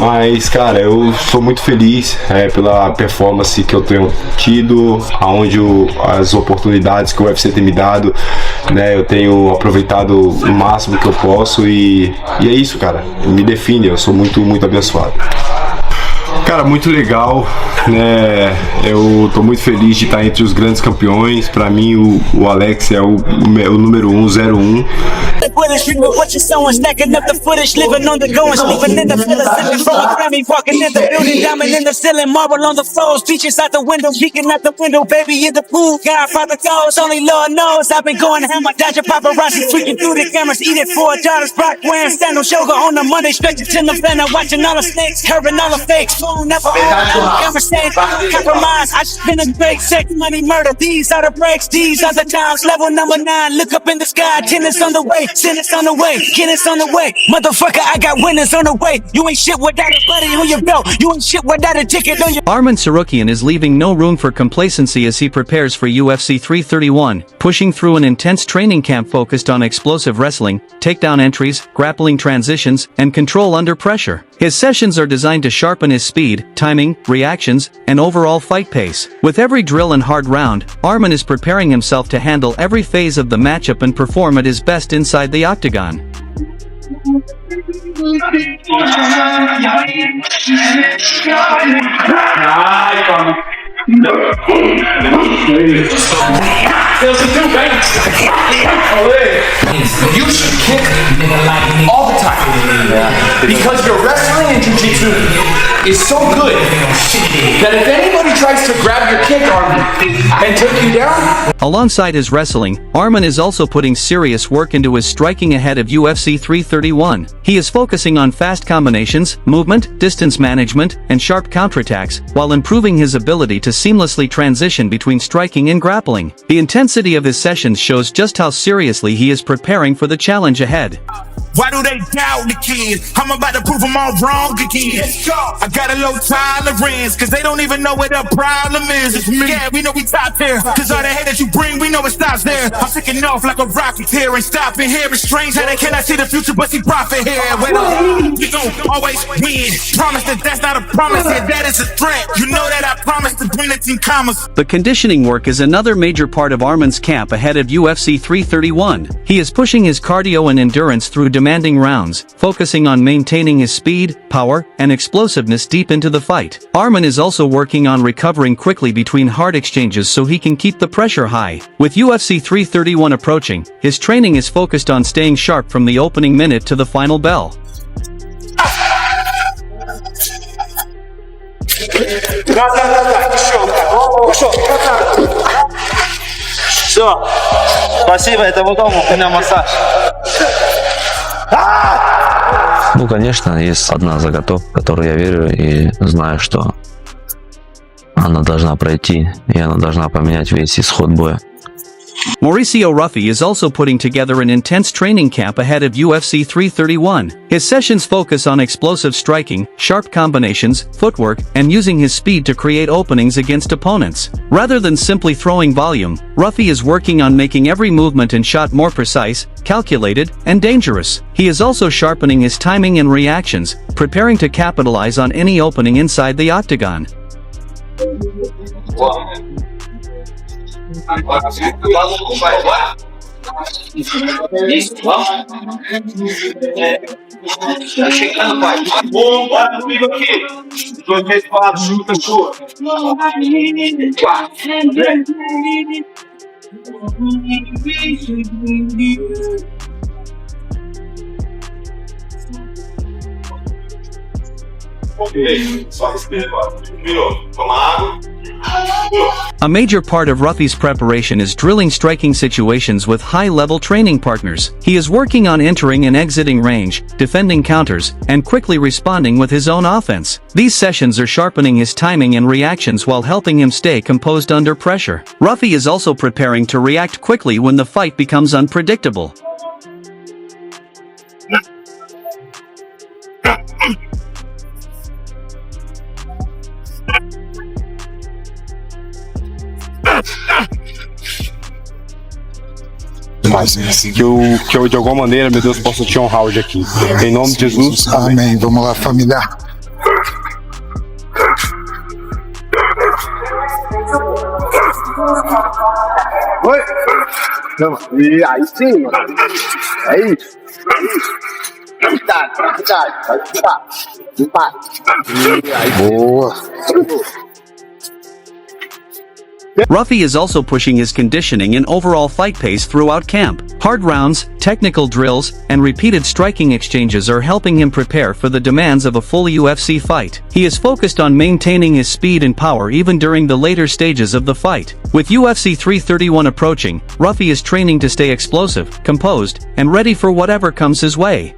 Mas, cara, eu sou muito feliz pela performance que eu tenho tido, as oportunidades que o UFC tem me dado, né? Eu tenho aproveitado o máximo que eu posso e é isso, cara. Me define, eu sou muito, muito abençoado. Cara, muito legal, né? Eu tô muito feliz de estar entre os grandes campeões. Pra mim, o Alex é o número 1, 01. What you sewing, stacking up the footage, living on the going, sleeping in the villa, sipping from a Grammy, walking in the building, diamond in the ceiling, marble on the floors, beaches out the window, peeking out the window, baby in the pool, Godfather goes, only Lord knows, I've been going hammer, dodging paparazzi, freaking through the cameras, eating $4, Brock wearing sandals, yoga on the Monday, stretching to the van, watching all the snakes, curving all the fakes, phone never on, conversation, compromise, I just been a great sex, money, murder, these are the breaks, these are the times, level number 9, look up in the sky, tennis on the way, tennis on the way, Guinness on the way, motherfucker, I got winners on the way. You ain't shit without a buddy on your belt. You ain't shit without a ticket on your. Arman Tsarukyan is leaving no room for complacency as he prepares for UFC 331, pushing through an intense training camp focused on explosive wrestling, takedown entries, grappling transitions, and control under pressure. His sessions are designed to sharpen his speed, timing, reactions, and overall fight pace. With every drill and hard round, Arman is preparing himself to handle every phase of the matchup and perform at his best inside the octagon. You should kick all the time because your wrestling and jiu-jitsu is so good that if anybody tries to grab your kick arm and take you down. Alongside his wrestling, Arman is also putting serious work into his striking ahead of UFC 331. He is focusing on fast combinations, movement, distance management, and sharp counterattacks, while improving his ability to seamlessly transition between striking and grappling. The intensity of his sessions shows just how seriously he is preparing for the challenge ahead. Why do they doubt the kid? I'm about to prove them all wrong again. I got a low tolerance, cause they don't even know what the problem is. It's me. Yeah, we know we top tier, cause all the hate that you bring, we know it stops there. I'm taking off like a rocket here and stopping here. It's strange how they cannot see the future, but see profit here. Well, we gon' always win. Promise that that's not a promise here, that is a threat. You know that I promise to bring the team commas. The conditioning work is another major part of Arman's camp ahead of UFC 331. He is pushing his cardio and endurance through demanding rounds, focusing on maintaining his speed, power, and explosiveness deep into the fight. Arman is also working on recovering quickly between hard exchanges so he can keep the pressure high. With UFC 331 approaching, his training is focused on staying sharp from the opening minute to the final bell. Все, спасибо, это удобно, у меня массаж. Ну, конечно, есть одна заготовка, в которую я верю и знаю, что она должна пройти, и она должна поменять весь исход боя. Mauricio Ruffy is also putting together an intense training camp ahead of UFC 331. His sessions focus on explosive striking, sharp combinations, footwork, and using his speed to create openings against opponents. Rather than simply throwing volume, Ruffy is working on making every movement and shot more precise, calculated, and dangerous. He is also sharpening his timing and reactions, preparing to capitalize on any opening inside the octagon. A major part of Ruffy's preparation is drilling striking situations with high-level training partners. He is working on entering and exiting range, defending counters, and quickly responding with his own offense. These sessions are sharpening his timing and reactions while helping him stay composed under pressure. Ruffy is also preparing to react quickly when the fight becomes unpredictable. Mas que eu de alguma maneira, meu Deus, possa te honrar hoje aqui. Em nome de Jesus. Amém. Vamos lá, família. Oi. E aí sim, mano. É isso. Boa. Ruffy is also pushing his conditioning and overall fight pace throughout camp. Hard rounds, technical drills, and repeated striking exchanges are helping him prepare for the demands of a full UFC fight. He is focused on maintaining his speed and power even during the later stages of the fight. With UFC 331 approaching, Ruffy is training to stay explosive, composed, and ready for whatever comes his way.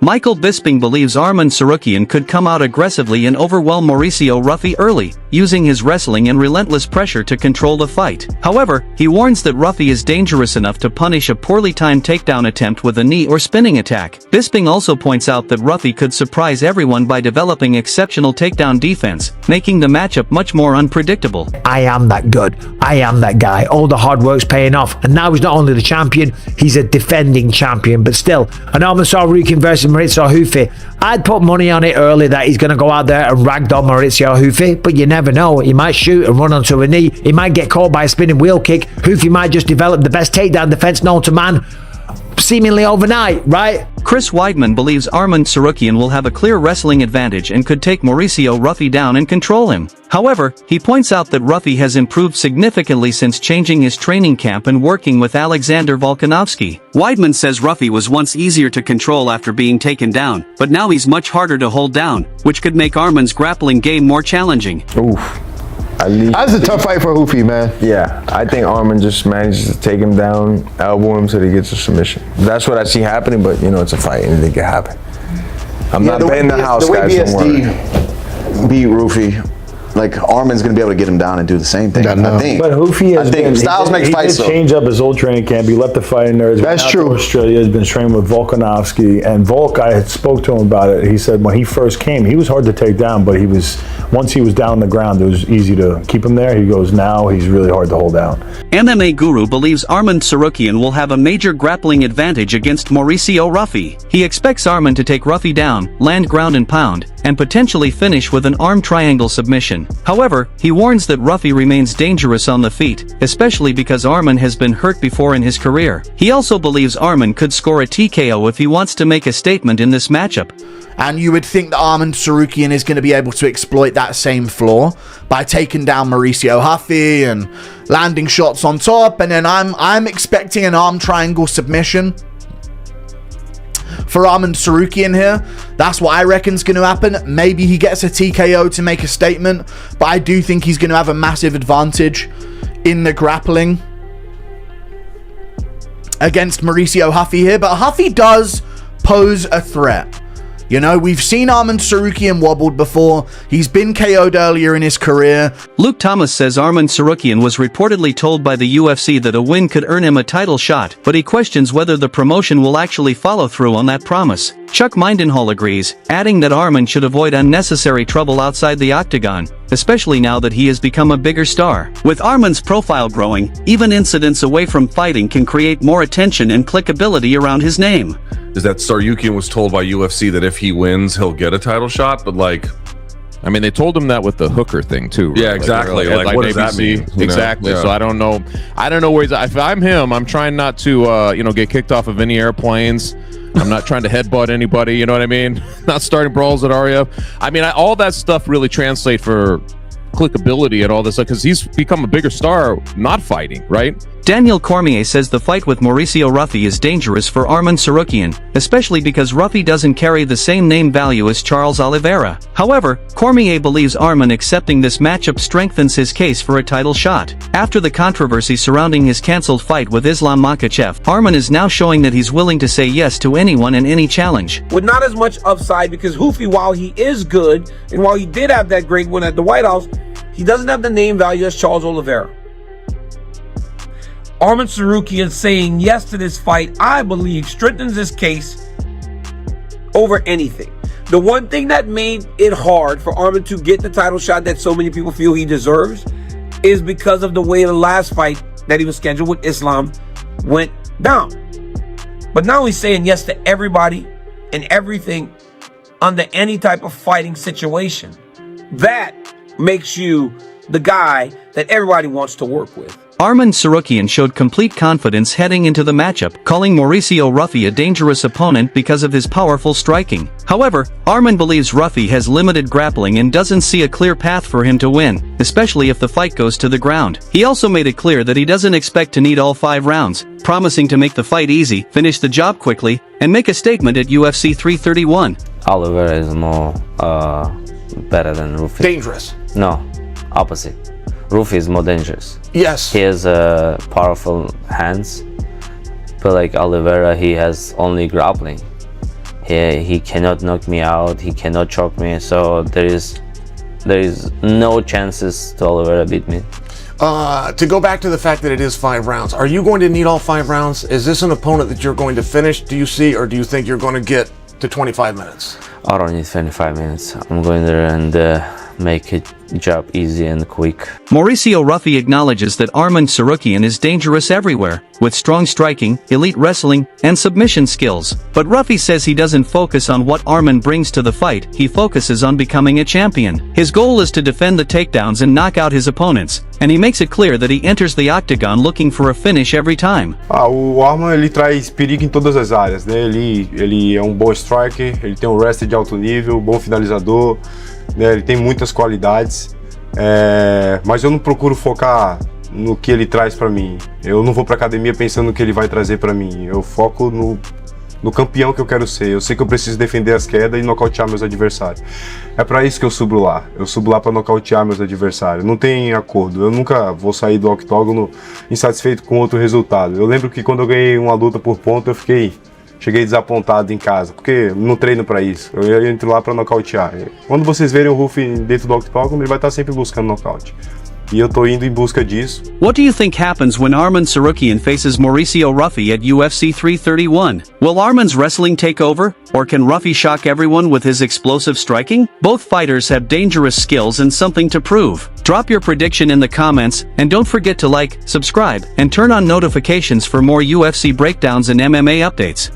Michael Bisping believes Arman Tsarukyan could come out aggressively and overwhelm Mauricio Ruffy early, using his wrestling and relentless pressure to control the fight. However, he warns that Ruffy is dangerous enough to punish a poorly timed takedown attempt with a knee or spinning attack. Bisping also points out that Ruffy could surprise everyone by developing exceptional takedown defense, making the matchup much more unpredictable. I am that good. I am that guy. All the hard work's paying off. And now he's not only the champion, he's a defending champion. But still, an Arman Tsarukyan versus Mauricio Ruffy. I'd put money on it early that he's going to go out there and ragdoll Mauricio Ruffy, but you never know. He might shoot and run onto a knee. He might get caught by a spinning wheel kick. Ruffy might just develop the best takedown defense known to man, seemingly overnight, right? Chris Weidman believes Arman Tsarukyan will have a clear wrestling advantage and could take Mauricio Ruffy down and control him. However, he points out that Ruffy has improved significantly since changing his training camp and working with Alexander Volkanovski. Weidman says Ruffy was once easier to control after being taken down, but now he's much harder to hold down, which could make Arman's grappling game more challenging. Oof. That's a tough fight for Ruffy, man. Yeah, I think Arman just manages to take him down, elbow him so that he gets a submission. That's what I see happening, but you know, it's a fight, anything can happen. I'm not betting the house, guys. The way BSD beat Ruffy, like Arman's gonna be able to get him down and do the same thing. I think. But Ruffy has been, styles make fights. He did change up his old training camp. He left the fighting nerds. That's true. Australia has been training with Volkanovski, and Volk, I had spoke to him about it. He said when he first came, he was hard to take down, but he was, once he was down on the ground, it was easy to keep him there. He goes, now he's really hard to hold down. MMA Guru believes Arman Tsarukyan will have a major grappling advantage against Mauricio Ruffy. He expects Arman to take Ruffy down, land ground and pound, and potentially finish with an arm triangle submission. However, he warns that Ruffy remains dangerous on the feet, especially because Arman has been hurt before in his career. He also believes Arman could score a TKO if he wants to make a statement in this matchup. And you would think that Arman Tsarukyan is going to be able to exploit that same flaw by taking down Mauricio Ruffy and landing shots on top, and then I'm expecting an arm triangle submission for Arman Tsarukyan here. That's what I reckon's going to happen. Maybe he gets a TKO to make a statement, but I do think he's going to have a massive advantage in the grappling against Mauricio Ruffy here. But Ruffy does pose a threat. You know, we've seen Arman Tsarukyan wobbled before. He's been KO'd earlier in his career. Luke Thomas says Arman Tsarukyan was reportedly told by the UFC that a win could earn him a title shot, but he questions whether the promotion will actually follow through on that promise. Chuck Mindenhall agrees, adding that Arman should avoid unnecessary trouble outside the octagon, especially now that he has become a bigger star. With Arman's profile growing, even incidents away from fighting can create more attention and clickability around his name. Is that Tsarukyan was told by UFC that if he wins, he'll get a title shot, but like... I mean, they told him that with the hooker thing too. Right? Yeah, exactly. Like what does that mean? Exactly. Yeah. So I don't know where he's at. If I'm him, I'm trying not to, get kicked off of any airplanes. I'm not trying to headbutt anybody. You know what I mean? Not starting brawls at Arya. I mean, all that stuff really translate for clickability and all this stuff because he's become a bigger star not fighting, right? Daniel Cormier says the fight with Mauricio Ruffy is dangerous for Arman Tsarukyan, especially because Ruffy doesn't carry the same name value as Charles Oliveira. However, Cormier believes Arman accepting this matchup strengthens his case for a title shot. After the controversy surrounding his cancelled fight with Islam Makhachev, Arman is now showing that he's willing to say yes to anyone and any challenge. With not as much upside because Ruffy, while he is good, and while he did have that great win at the White House, he doesn't have the name value as Charles Oliveira. Arman Tsarukyan saying yes to this fight, I believe, strengthens his case over anything. The one thing that made it hard for Arman to get the title shot that so many people feel he deserves is because of the way the last fight that he was scheduled with Islam went down. But now he's saying yes to everybody and everything under any type of fighting situation. That makes you the guy that everybody wants to work with. Arman Tsarukyan showed complete confidence heading into the matchup, calling Mauricio Ruffy a dangerous opponent because of his powerful striking. However, Arman believes Ruffy has limited grappling and doesn't see a clear path for him to win, especially if the fight goes to the ground. He also made it clear that he doesn't expect to need all 5 rounds, promising to make the fight easy, finish the job quickly, and make a statement at UFC 331. Oliveira is more better than Ruffy. Dangerous. No, opposite. Ruffy is more dangerous. Yes. He has powerful hands, but like Oliveira, he has only grappling. He cannot knock me out. He cannot choke me. So there is no chances to Oliveira beat me. To go back to the fact that it is 5 rounds, are you going to need all 5 rounds? Is this an opponent that you're going to finish, do you see, or do you think you're going to get to 25 minutes? I don't need 25 minutes. I'm going there and make it job easy and quick. Mauricio Ruffy acknowledges that Arman Tsarukyan is dangerous everywhere, with strong striking, elite wrestling, and submission skills. But Ruffy says he doesn't focus on what Arman brings to the fight, he focuses on becoming a champion. His goal is to defend the takedowns and knock out his opponents, and he makes it clear that he enters the octagon looking for a finish every time. O Arman, ele traz perigo em todas as áreas, né? Ele é um bom striker, ele tem um wrestling de alto nível, bom finalizador, né? Ele tem muitas qualidades, mas eu não procuro focar no que ele traz pra mim. Eu não vou pra academia pensando no que ele vai trazer pra mim. Eu foco no campeão que eu quero ser. Eu sei que eu preciso defender as quedas e nocautear meus adversários. É pra isso que eu subo lá. Eu subo lá pra nocautear meus adversários. Não tem acordo. Eu nunca vou sair do octógono insatisfeito com outro resultado. Eu lembro que quando eu ganhei uma luta por ponto, eu cheguei desapontado em casa, porque não treino pra isso. Eu entro lá pra nocautear. Quando vocês verem o Ruffy dentro do octógono, ele vai estar sempre buscando nocaute. E eu tô indo em busca disso. What do you think happens when Arman Tsarukyan faces Mauricio Ruffy at UFC 331? Will Arman's wrestling take over, or can Ruffy shock everyone with his explosive striking? Both fighters have dangerous skills and something to prove. Drop your prediction in the comments, and don't forget to like, subscribe, and turn on notifications for more UFC breakdowns and MMA updates.